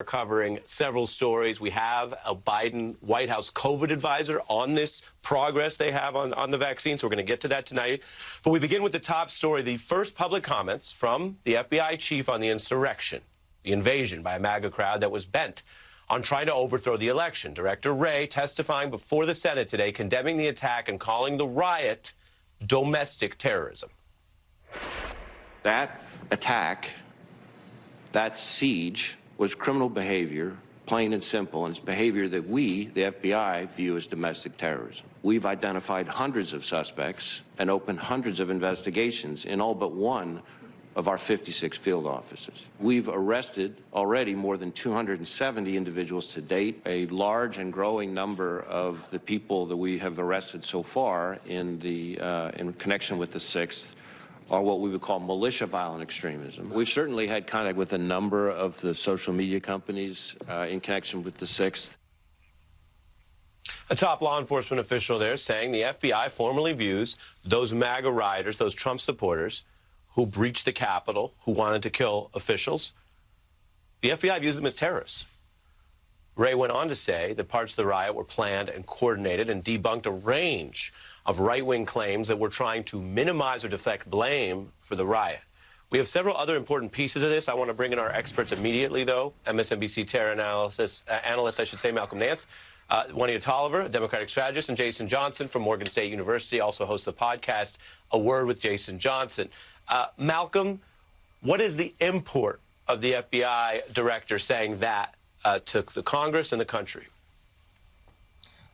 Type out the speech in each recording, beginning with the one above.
We're covering several stories. We have a Biden White House COVID advisor on this progress they have on the vaccine, so we're going to get to that tonight. But we begin with the top story, the first public comments from the FBI chief on the insurrection, the invasion by a MAGA crowd that was bent on trying to overthrow the election. Director Wray testifying before the Senate today, condemning the attack and calling the riot domestic terrorism. That attack, that siege, was criminal behavior, plain and simple, and it's behavior that we, the FBI, view as domestic terrorism. We've identified hundreds of suspects and opened hundreds of investigations in all but one of our 56 field offices. We've arrested already more than 270 individuals to date. A large and growing number of the people that we have arrested so far in connection with the 6th are what we would call militia violent extremism. We've certainly had contact with a number of the social media companies in connection with the 6th. A top law enforcement official there saying the FBI formally views those MAGA rioters, those Trump supporters who breached the Capitol, who wanted to kill officials, the FBI views them as terrorists. Wray went on to say that parts of the riot were planned and coordinated and debunked a range of right-wing claims that were trying to minimize or deflect blame for the riot. We have several other important pieces of this. I want to bring in our experts immediately, though. MSNBC terror analyst, Malcolm Nance, Juanita Tolliver, a Democratic strategist, and Jason Johnson from Morgan State University, also hosts the podcast A Word with Jason Johnson. Malcolm, what is the import of the FBI director saying that to the Congress and the country?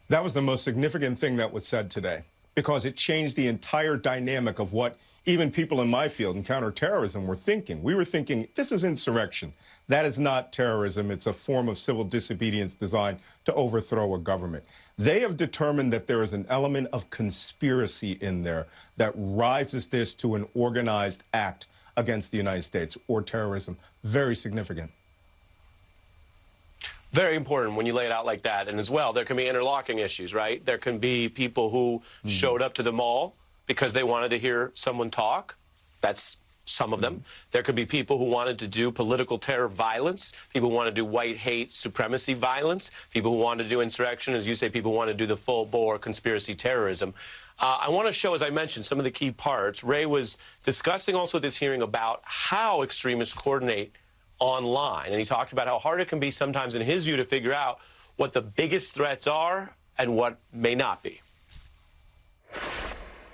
That was the most significant thing that was said today, because it changed the entire dynamic of what even people in my field in counterterrorism were thinking. We were thinking, this is insurrection. That is not terrorism. It's a form of civil disobedience designed to overthrow a government. They have determined that there is an element of conspiracy in there that rises this to an organized act against the United States or terrorism. Very significant. Very important when you lay it out like that. And as well, there can be interlocking issues, right? There can be people who showed up to the mall because they wanted to hear someone talk. That's some of them. There could be people who wanted to do political terror violence, people who want to do white hate supremacy violence, people who want to do insurrection, as you say, people who want to do the full-bore conspiracy terrorism. I want to show, as I mentioned, some of the key parts. Wray was discussing also this hearing about how extremists coordinate online, and he talked about how hard it can be sometimes, in his view, to figure out what the biggest threats are and what may not be.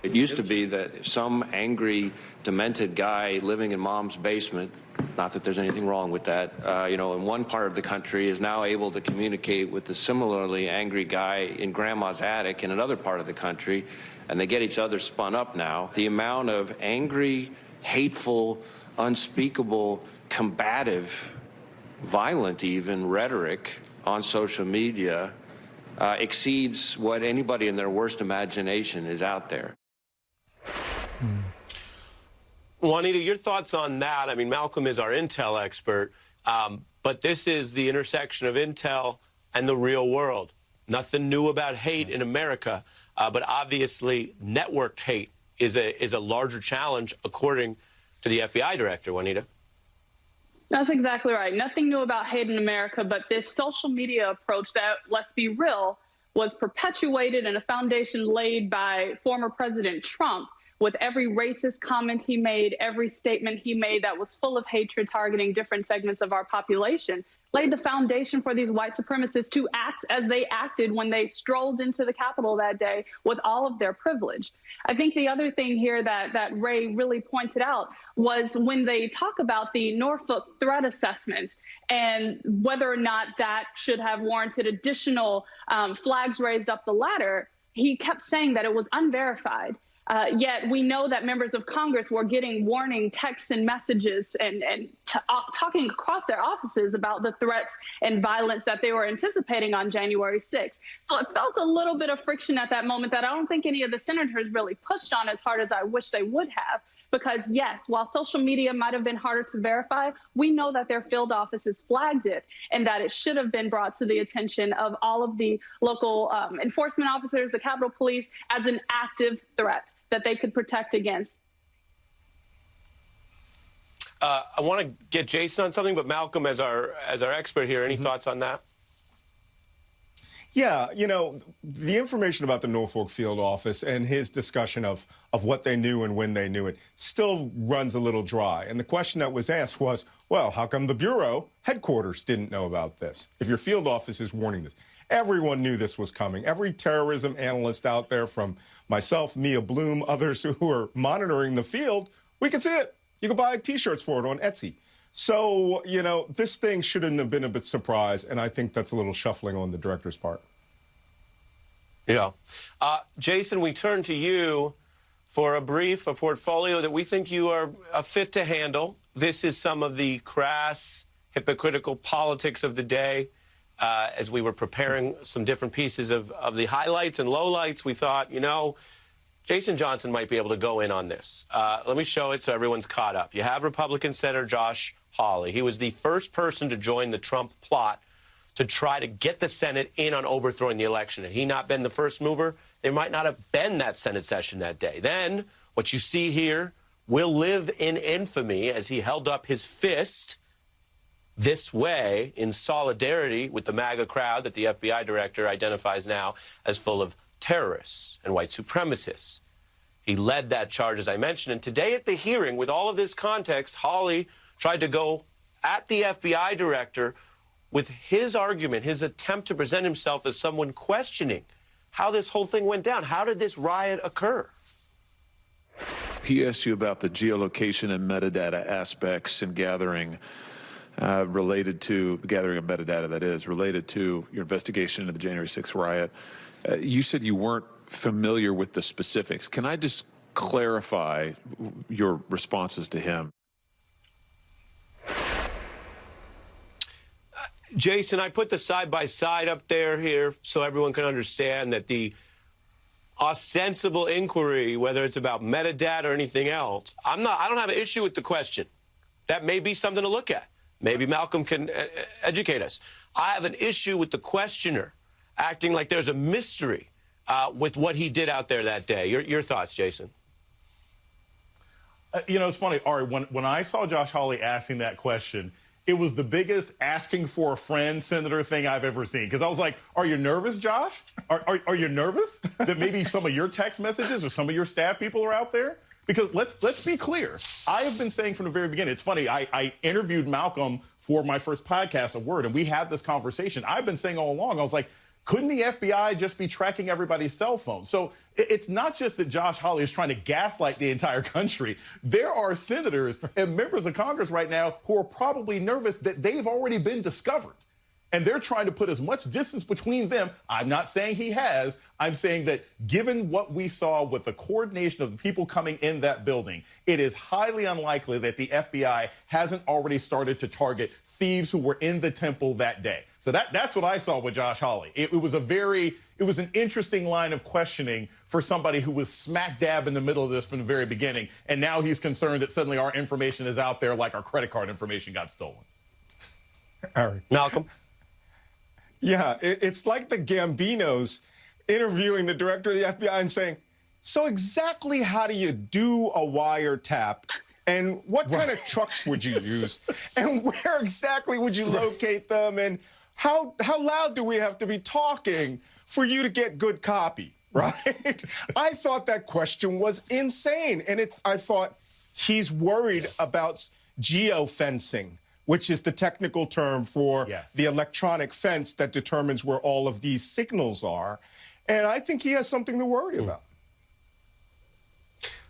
It used to be that some angry, demented guy living in mom's basement, not that there's anything wrong with that, in one part of the country is now able to communicate with the similarly angry guy in grandma's attic in another part of the country, and they get each other spun up now. The amount of angry, hateful, unspeakable, combative, violent even rhetoric on social media exceeds what anybody in their worst imagination is out there. Juanita, your thoughts on that? I mean, Malcolm is our intel expert, but this is the intersection of intel and the real world. Nothing new about hate in America, but obviously networked hate is a larger challenge, according to the FBI director, Juanita. That's exactly right. Nothing new about hate in America, but this social media approach that, let's be real, was perpetuated and a foundation laid by former President Trump, with every racist comment he made, every statement he made that was full of hatred targeting different segments of our population, laid the foundation for these white supremacists to act as they acted when they strolled into the Capitol that day with all of their privilege. I think the other thing here that Wray really pointed out was when they talk about the Norfolk threat assessment and whether or not that should have warranted additional flags raised up the ladder, he kept saying that it was unverified. Yet we know that members of Congress were getting warning texts and messages and talking across their offices about the threats and violence that they were anticipating on January 6th. So it felt a little bit of friction at that moment that I don't think any of the senators really pushed on as hard as I wish they would have. Because, yes, while social media might have been harder to verify, we know that their field offices flagged it and that it should have been brought to the attention of all of the local enforcement officers, the Capitol Police, as an active threat that they could protect against. I want to get Jason on something, but Malcolm, as our expert here, any thoughts on that? Yeah, you know, the information about the Norfolk field office and his discussion of what they knew and when they knew it still runs a little dry. And the question that was asked was, well, how come the Bureau headquarters didn't know about this? If your field office is warning this. Everyone knew this was coming. Every terrorism analyst out there, from myself, Mia Bloom, others who are monitoring the field, we can see it. You can buy T-shirts for it on Etsy. So, you know, this thing shouldn't have been a bit surprised, and I think that's a little shuffling on the director's part. Yeah. Jason, we turn to you for a portfolio that we think you are fit to handle. This is some of the crass, hypocritical politics of the day. As we were preparing some different pieces of the highlights and lowlights, we thought, you know, Jason Johnson might be able to go in on this. Let me show it so everyone's caught up. You have Republican Senator Josh Hawley. He was the first person to join the Trump plot to try to get the Senate in on overthrowing the election. Had he not been the first mover, there might not have been that Senate session that day. Then what you see here will live in infamy as he held up his fist this way in solidarity with the MAGA crowd that the FBI director identifies now as full of terrorists and white supremacists. He led that charge, as I mentioned. And today at the hearing, with all of this context, Hawley tried to go at the FBI director with his argument, his attempt to present himself as someone questioning how this whole thing went down. How did this riot occur? He asked you about the geolocation and metadata aspects and gathering related to the gathering of metadata, that is, related to your investigation into the January 6th riot. You said you weren't familiar with the specifics. Can I just clarify your responses to him? Jason, I put the side-by-side up there here so everyone can understand that the ostensible inquiry, whether it's about metadata or anything else, I don't have an issue with the question. That may be something to look at. Maybe Malcolm can educate us. I have an issue with the questioner acting like there's a mystery with what he did out there that day. Your thoughts, Jason? You know, it's funny, Ari, when I saw Josh Hawley asking that question, it was the biggest asking for a friend senator thing I've ever seen. Because I was like, are you nervous, Josh? Are you nervous that maybe some of your text messages or some of your staff people are out there? Because let's be clear. I have been saying from the very beginning, it's funny, I interviewed Malcolm for my first podcast, A Word, and we had this conversation. I've been saying all along, I was like, couldn't the FBI just be tracking everybody's cell phone? So it's not just that Josh Hawley is trying to gaslight the entire country. There are senators and members of Congress right now who are probably nervous that they've already been discovered. And they're trying to put as much distance between them. I'm not saying he has. I'm saying that given what we saw with the coordination of the people coming in that building, it is highly unlikely that the FBI hasn't already started to target thieves who were in the temple that day. So that's what I saw with Josh Hawley. It was an interesting line of questioning for somebody who was smack dab in the middle of this from the very beginning. And now he's concerned that suddenly our information is out there like our credit card information got stolen. All right. Malcolm? Yeah, it's like the Gambinos interviewing the director of the FBI and saying, so exactly how do you do a wiretap? And what kind of trucks would you use? And where exactly would you locate them? And how loud do we have to be talking for you to get good copy, right? I thought that question was insane. And I thought he's worried about geofencing, which is the technical term for the electronic fence that determines where all of these signals are. And I think he has something to worry about.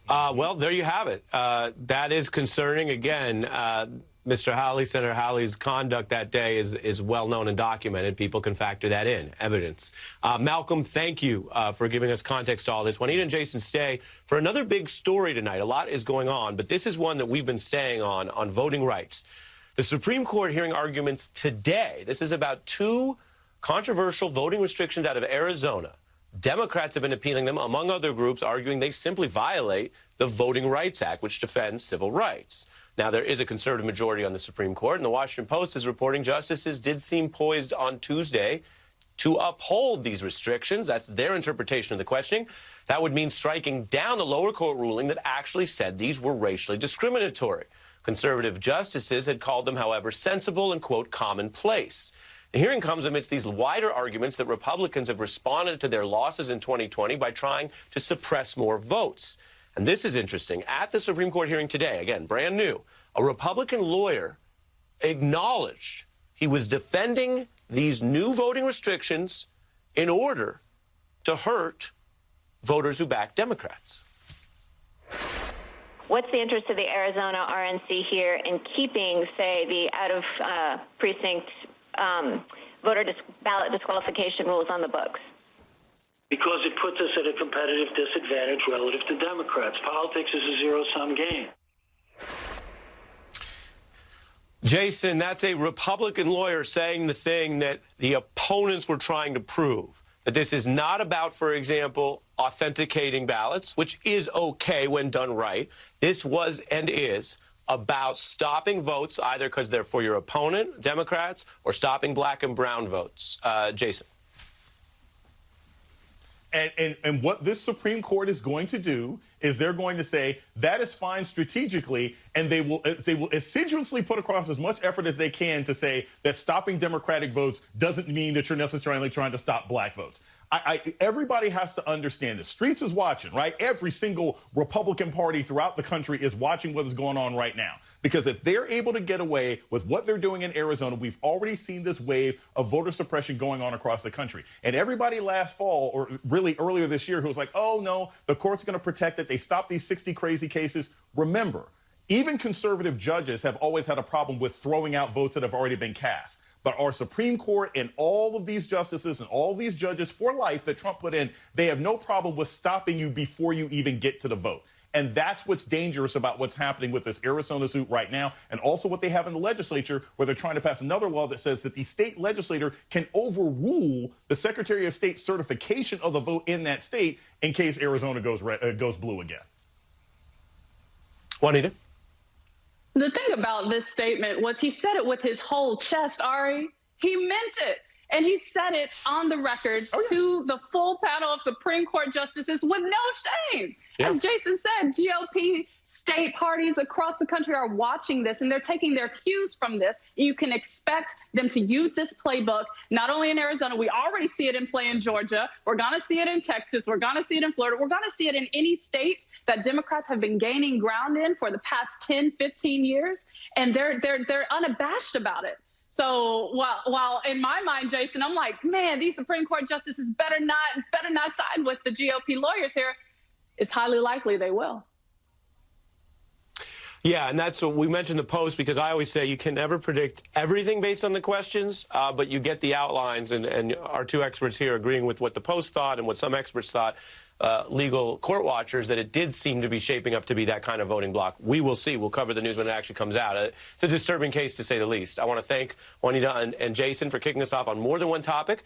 Well, there you have it. That is concerning. Again, Mr. Hawley, Senator Hawley's conduct that day is well known and documented. People can factor that in, evidence. Malcolm, thank you for giving us context to all this. Juanita and Jason stay for another big story tonight. A lot is going on, but this is one that we've been staying on voting rights. The Supreme Court hearing arguments today. This is about two controversial voting restrictions out of Arizona. Democrats have been appealing them, among other groups, arguing they simply violate the Voting Rights Act, which defends civil rights. Now, there is a conservative majority on the Supreme Court, and the Washington Post is reporting justices did seem poised on Tuesday to uphold these restrictions. That's their interpretation of the questioning. That would mean striking down the lower court ruling that actually said these were racially discriminatory. Conservative justices had called them, however, sensible and, quote, commonplace. The hearing comes amidst these wider arguments that Republicans have responded to their losses in 2020 by trying to suppress more votes. And this is interesting. At the Supreme Court hearing today, again, brand new, a Republican lawyer acknowledged he was defending these new voting restrictions in order to hurt voters who back Democrats. What's the interest of the Arizona RNC here in keeping, say, the out-of-precinct ballot disqualification rules on the books? Because it puts us at a competitive disadvantage relative to Democrats. Politics is a zero-sum game. Jason, that's a Republican lawyer saying the thing that the opponents were trying to prove, that this is not about, for example, authenticating ballots, which is okay when done right. This was and is about stopping votes, either because they're for your opponent, Democrats, or stopping black and brown votes. Jason. And what this Supreme Court is going to do is they're going to say that is fine strategically, and they will assiduously put across as much effort as they can to say that stopping Democratic votes doesn't mean that you're necessarily trying to stop black votes. Everybody has to understand the streets is watching, right? Every single Republican Party throughout the country is watching what is going on right now. Because if they're able to get away with what they're doing in Arizona, we've already seen this wave of voter suppression going on across the country. And everybody last fall, or really earlier this year, who was like, oh, no, the court's going to protect it. They stopped these 60 crazy cases. Remember, even conservative judges have always had a problem with throwing out votes that have already been cast. But our Supreme Court and all of these justices and all these judges for life that Trump put in, they have no problem with stopping you before you even get to the vote. And that's what's dangerous about what's happening with this Arizona suit right now, and also what they have in the legislature, where they're trying to pass another law that says that the state legislator can overrule the Secretary of State's certification of the vote in that state in case Arizona goes blue again. Juanita? The thing about this statement was he said it with his whole chest, Ari. He meant it. And he said it on the record to the full panel of Supreme Court justices with no shame. Yeah. As Jason said, GOP state parties across the country are watching this, and they're taking their cues from this. You can expect them to use this playbook, not only in Arizona. We already see it in play in Georgia. We're going to see it in Texas. We're going to see it in Florida. We're going to see it in any state that Democrats have been gaining ground in for the past 10, 15 years. And they're unabashed about it. So while in my mind, Jason, I'm like, man, these Supreme Court justices better not side with the GOP lawyers here. It's highly likely they will. Yeah, and that's what we mentioned the post, because I always say you can never predict everything based on the questions, but you get the outlines, and our two experts here agreeing with what the post thought and what some experts thought, legal court watchers, that it did seem to be shaping up to be that kind of voting bloc. We will see. We'll cover the news when it actually comes out. It's a disturbing case, to say the least. I want to thank Juanita and Jason for kicking us off on more than one topic.